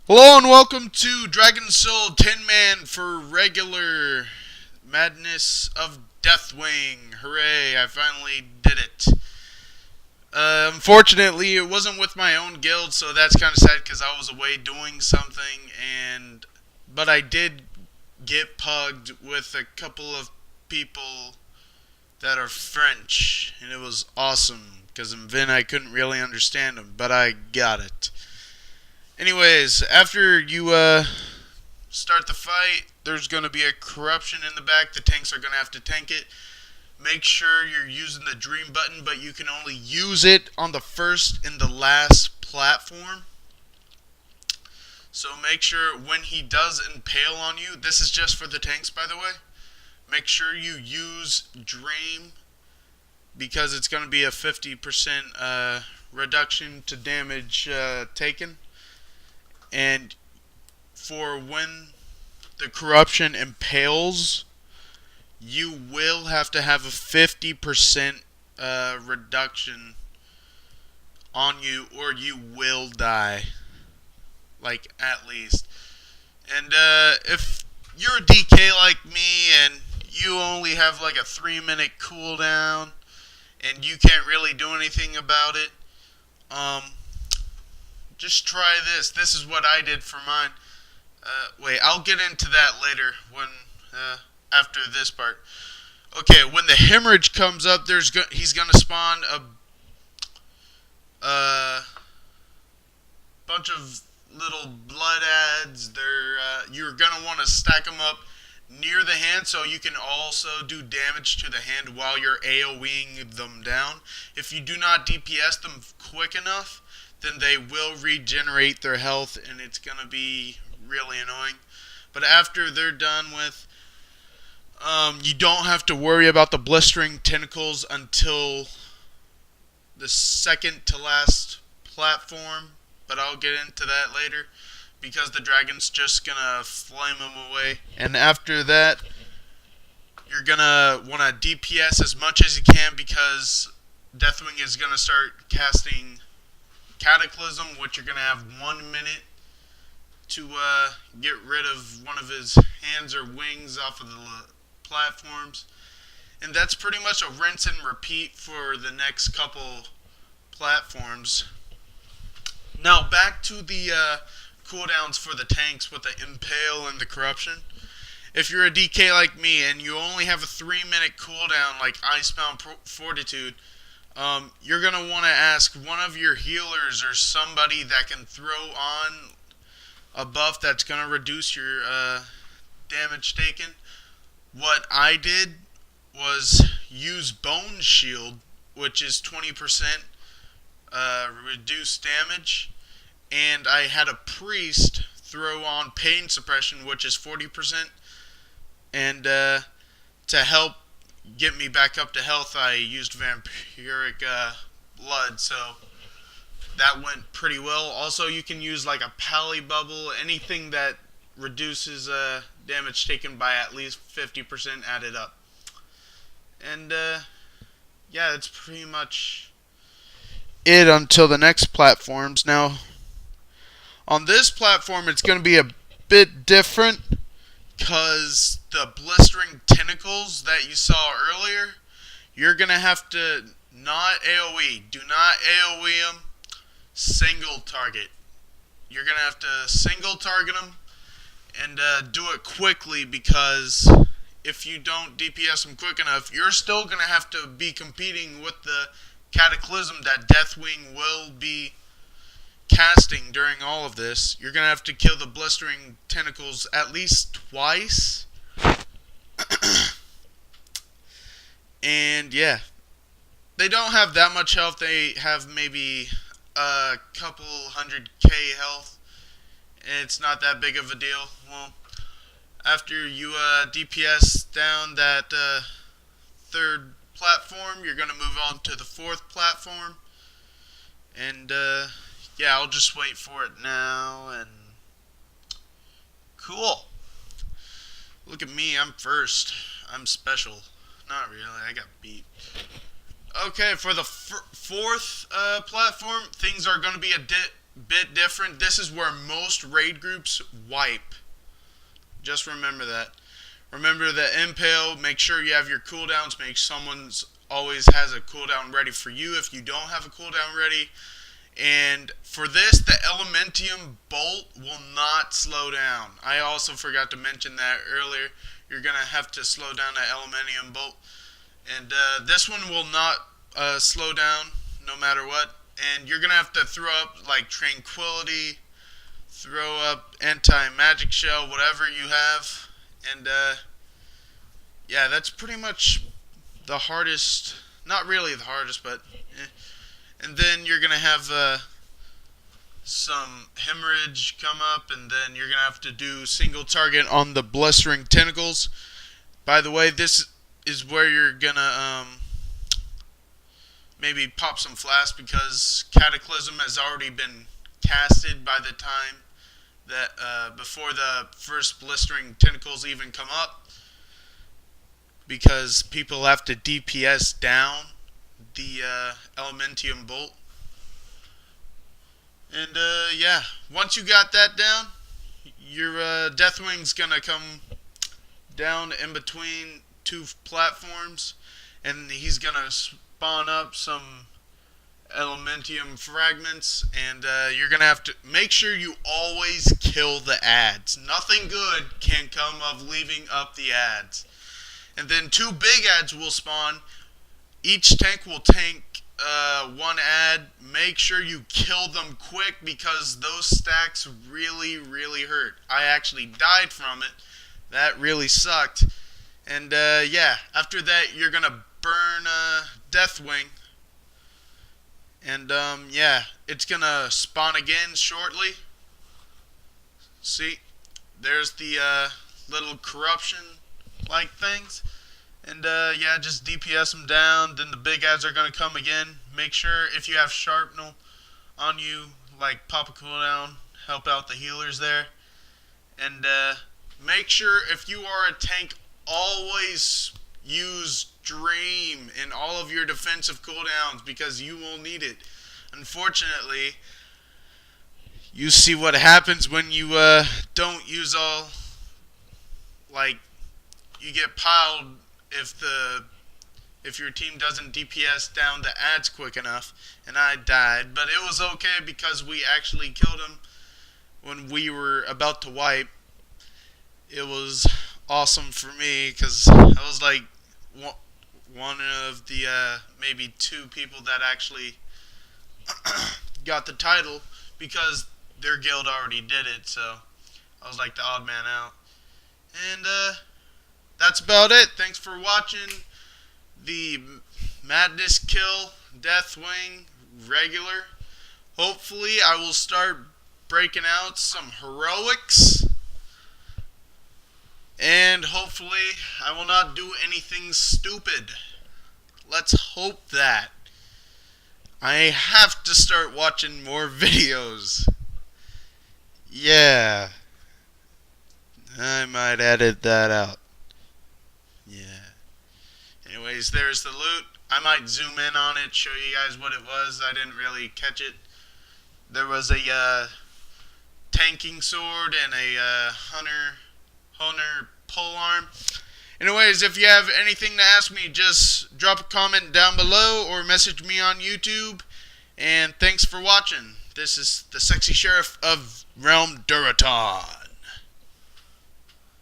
Hello and welcome to Dragon Soul Tin Man for regular Madness of Deathwing. Hooray, I finally did it. Unfortunately, it wasn't with my own guild, so that's kind of sad because I was away doing something, but I did get pugged with a couple of people that are French, and it was awesome because in Vin I couldn't really understand them, but I got it. Anyways, after you start the fight, there's going to be a corruption in the back. The tanks are going to have to tank it. Make sure you're using the dream button, but you can only use it on the first and the last platform. So make sure when he does impale on you, this is just for the tanks by the way, make sure you use dream because it's going to be a 50% reduction to damage taken. And for when the corruption impales, you will have to have a 50% reduction on you, or you will die. Like, at least. And if you're a DK like me and you only have like a 3-minute cooldown and you can't really do anything about it, um, just try this. This is what I did for mine. Wait, I'll get into that later when after this part. Okay, when the hemorrhage comes up, he's gonna spawn a bunch of little blood ads. You're gonna want to stack them up near the hand so you can also do damage to the hand while you're AoEing them down. If you do not DPS them quick enough, then they will regenerate their health and it's going to be really annoying. But after they're done with, you don't have to worry about the blistering tentacles until the second to last platform. But I'll get into that later because the dragon's just going to flame them away. And after that, you're going to want to DPS as much as you can because Deathwing is going to start casting Cataclysm, which you're going to have 1 minute to get rid of one of his hands or wings off of the platforms. And that's pretty much a rinse and repeat for the next couple platforms. Now back to the cooldowns for the tanks with the Impale and the Corruption. If you're a DK like me and you only have a 3-minute cooldown like Icebound Fortitude, you're going to want to ask one of your healers or somebody that can throw on a buff that's going to reduce your damage taken. What I did was use Bone Shield, which is 20% reduced damage, and I had a Priest throw on Pain Suppression, which is 40%, and to help get me back up to health, I used Vampiric Blood, so that went pretty well. Also, you can use like a Pally Bubble, anything that reduces damage taken by at least 50% added up. And yeah, that's pretty much it until the next platforms. Now, on this platform, it's going to be a bit different because the blistering tentacles that you saw earlier, you're going to have to not AoE. Do not AoE them. Single target. You're going to have to single target them and do it quickly because if you don't DPS them quick enough, you're still going to have to be competing with the Cataclysm that Deathwing will be casting during all of this. You're going to have to kill the blistering tentacles at least twice. And yeah, they don't have that much health. They have maybe a couple 100k health. It's not that big of a deal. Well, after you DPS down that third platform, you're going to move on to the fourth platform. And yeah, I'll just wait for it now. And cool. Look at me, I'm first. I'm special. Not really, I got beat. Okay, for the fourth platform, things are going to be bit different. This is where most raid groups wipe. Just remember that. Remember the impale. Make sure you have your cooldowns. Make someone's always has a cooldown ready for you if you don't have a cooldown ready. And for this, the Elementium Bolt will not slow down. I also forgot to mention that earlier. You're going to have to slow down the Elementium Bolt. And this one will not slow down no matter what. And you're going to have to throw up like Tranquility, throw up Anti-Magic Shell, whatever you have. And yeah, that's pretty much the hardest. Not really the hardest, but... And then you're going to have some hemorrhage come up, and then you're going to have to do single target on the blistering tentacles. By the way, this is where you're going to maybe pop some flash, because Cataclysm has already been casted by the time that before the first blistering tentacles even come up, because people have to DPS down the Elementium Bolt. And yeah, once you got that down, your Deathwing's gonna come down in between two platforms, and he's gonna spawn up some Elementium fragments, and you're gonna have to make sure you always kill the ads. Nothing good can come of leaving up the ads. And then two big ads will spawn. Each tank will tank one ad. Make sure you kill them quick, because those stacks really, really hurt. I actually died from it. That really sucked. And yeah, after that you're going to burn Deathwing. And yeah, it's going to spawn again shortly. See, there's the little corruption-like things. And yeah, just DPS them down. Then the big ads are going to come again. Make sure if you have Sharpnel on you, like pop a cooldown, help out the healers there. And make sure if you are a tank, always use Dream in all of your defensive cooldowns, because you will need it. Unfortunately, you see what happens when you don't use all, like, you get piled if your team doesn't DPS down the ads quick enough. And I died, but it was okay, because we actually killed him when we were about to wipe. It was awesome for me, because I was like one of the maybe two people that actually got the title, because their guild already did it. So I was like the odd man out. And that's about it. Thanks for watching the Madness Kill Deathwing regular. Hopefully I will start breaking out some heroics. And hopefully I will not do anything stupid. Let's hope that. I have to start watching more videos. Yeah. I might edit that out. Yeah. Anyways, there's the loot. I might zoom in on it, show you guys what it was. I didn't really catch it. There was a tanking sword and a hunter polearm. Anyways, if you have anything to ask me, just drop a comment down below or message me on YouTube. And thanks for watching. This is the Sexy Sheriff of Realm Duratar.